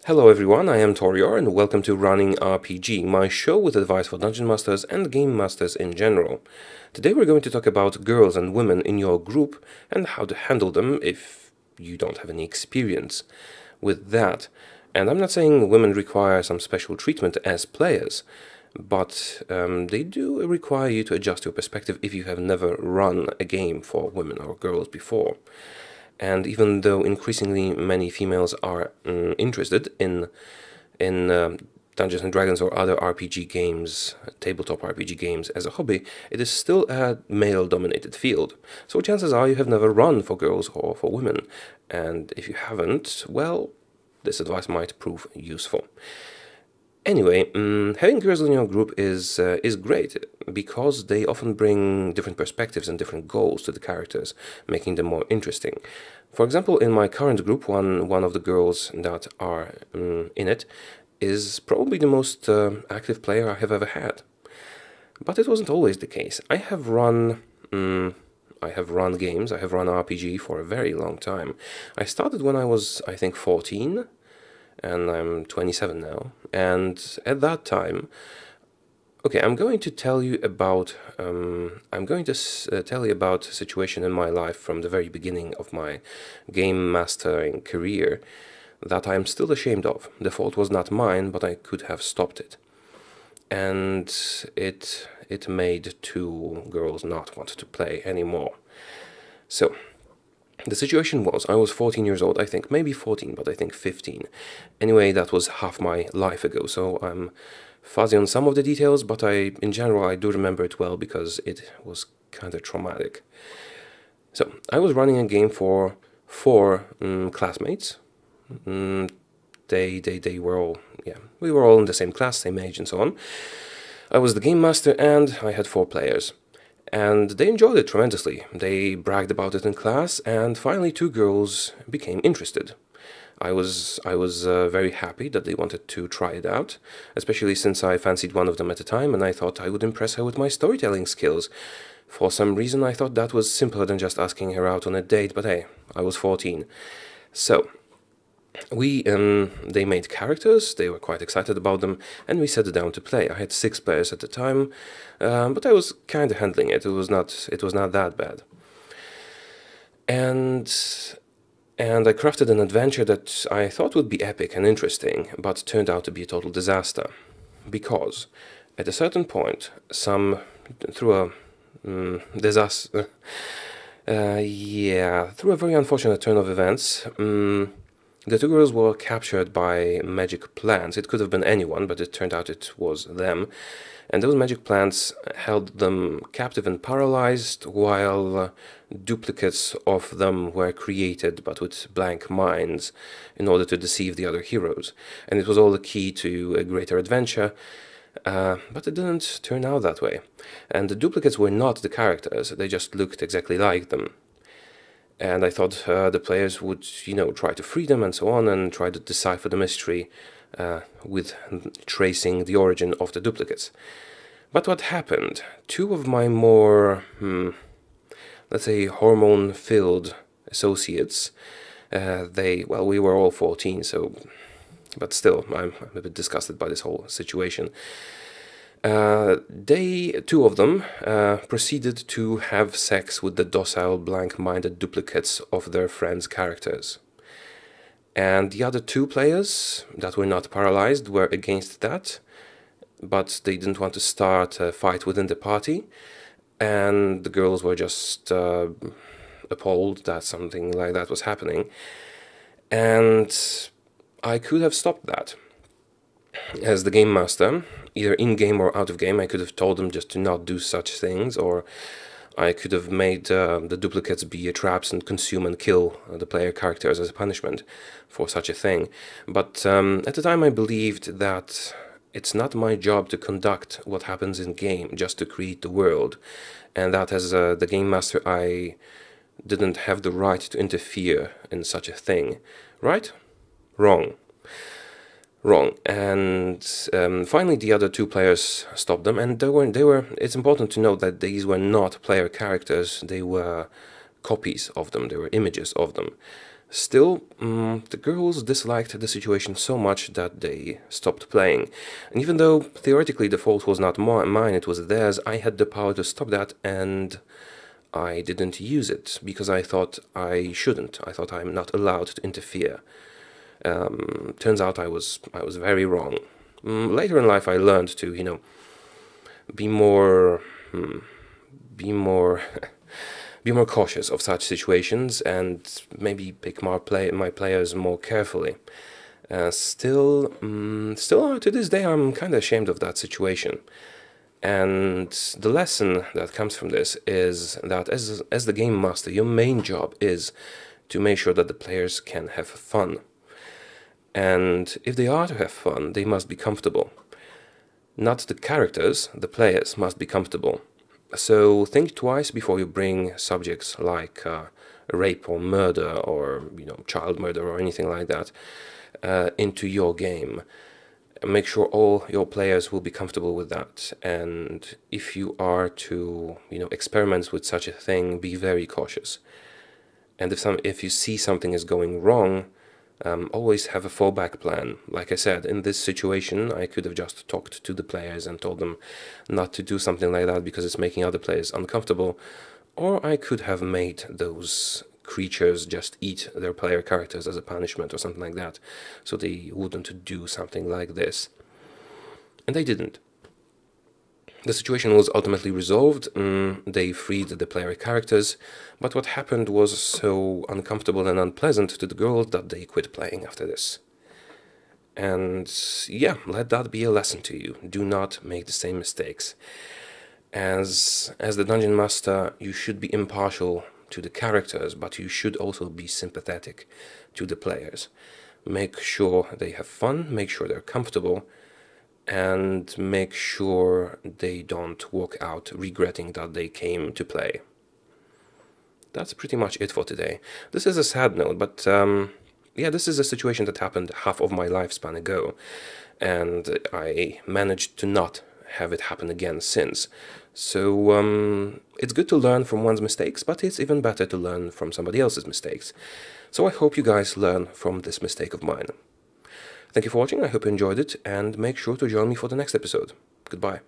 Hello everyone, I am Taureor and welcome to Running RPG, my show with advice for dungeon masters and game masters in general. Today we're going to talk about girls and women in your group and how to handle them if you don't have any experience with that. And I'm not saying women require some special treatment as players, but they do require you to adjust your perspective if you have never run a game for women or girls before. And even though increasingly many females are interested in Dungeons and Dragons or other RPG games, tabletop RPG games as a hobby, it is still a male-dominated field. So chances are you have never run for girls or for women. And if you haven't, well, this advice might prove useful. Anyway, having girls in your group is great because they often bring different perspectives and different goals to the characters, making them more interesting. For example, in my current group, one of the girls that are in it is probably the most active player I have ever had. But it wasn't always the case. I have run games, I have run RPG for a very long time. I started when I was, I think, 14. And I'm 27 now, and at that time, okay, I'm going to tell you about a situation in my life from the very beginning of my game mastering career that I'm still ashamed of. The fault was not mine, but I could have stopped it, and it made two girls not want to play anymore. So the situation was, I was 14 years old, I think, maybe 14, but I think 15. Anyway, that was half my life ago, so I'm fuzzy on some of the details, but in general, I do remember it well because it was kind of traumatic. So, I was running a game for four classmates. They were all, yeah, we were all in the same class, same age, and so on. I was the game master, and I had 4 players. And they enjoyed it tremendously. They bragged about it in class, and finally 2 girls became interested. I was very happy that they wanted to try it out, especially since I fancied one of them at the time, and I thought I would impress her with my storytelling skills. For some reason, I thought that was simpler than just asking her out on a date, but hey, I was 14. So they made characters, they were quite excited about them, and we sat down to play. I had 6 players at the time, but I was kind of handling it. It was not that bad. And I crafted an adventure that I thought would be epic and interesting, but turned out to be a total disaster. Because at a certain point, through a very unfortunate turn of events, the 2 girls were captured by magic plants. It could have been anyone, but it turned out it was them. And those magic plants held them captive and paralyzed, while duplicates of them were created, but with blank minds, in order to deceive the other heroes. And it was all the key to a greater adventure, but it didn't turn out that way. And the duplicates were not the characters, they just looked exactly like them. And I thought the players would, try to free them and so on, and try to decipher the mystery with tracing the origin of the duplicates. But what happened? 2 of my more, let's say, hormone-filled associates, we were all 14, so, but still, I'm a bit disgusted by this whole situation. 2 of them proceeded to have sex with the docile, blank-minded duplicates of their friends' characters. And the other 2 players that were not paralyzed were against that, but they didn't want to start a fight within the party, and the girls were just appalled that something like that was happening. And I could have stopped that. As the game master, either in-game or out-of-game, I could have told them just to not do such things, or I could have made the duplicates be traps and consume and kill the player characters as a punishment for such a thing. But at the time I believed that it's not my job to conduct what happens in-game, just to create the world, and that as the game master I didn't have the right to interfere in such a thing. Right? Wrong. And finally the other 2 players stopped them, and it's important to note that these were not player characters, they were copies of them, they were images of them. Still, the girls disliked the situation so much that they stopped playing. And even though theoretically the fault was not mine, it was theirs, I had the power to stop that, and I didn't use it because I thought I shouldn't. I thought I'm not allowed to interfere. Turns out I was very wrong. Later in life, I learned to, be more, be more, be more cautious of such situations and maybe pick my players more carefully. Still, to this day, I'm kind of ashamed of that situation. And the lesson that comes from this is that as the game master, your main job is to make sure that the players can have fun. And if they are to have fun, they must be comfortable. Not the characters, the players must be comfortable. So think twice before you bring subjects like rape or murder or child murder or anything like that into your game. Make sure all your players will be comfortable with that. And if you are to experiment with such a thing, be very cautious. And if you see something is going wrong, always have a fallback plan. Like I said, in this situation, I could have just talked to the players and told them not to do something like that because it's making other players uncomfortable. Or I could have made those creatures just eat their player characters as a punishment or something like that, so they wouldn't do something like this. And they didn't. The situation was ultimately resolved. They freed the player characters, but what happened was so uncomfortable and unpleasant to the girls that they quit playing after this. And yeah, let that be a lesson to you. Do not make the same mistakes. As the dungeon master, you should be impartial to the characters, but you should also be sympathetic to the players. Make sure they have fun, make sure they're comfortable, and make sure they don't walk out regretting that they came to play. That's pretty much it for today. This is a sad note, but yeah, this is a situation that happened half of my lifespan ago, and I managed to not have it happen again since. So it's good to learn from one's mistakes, but it's even better to learn from somebody else's mistakes. So I hope you guys learn from this mistake of mine. Thank you for watching, I hope you enjoyed it, and make sure to join me for the next episode. Goodbye.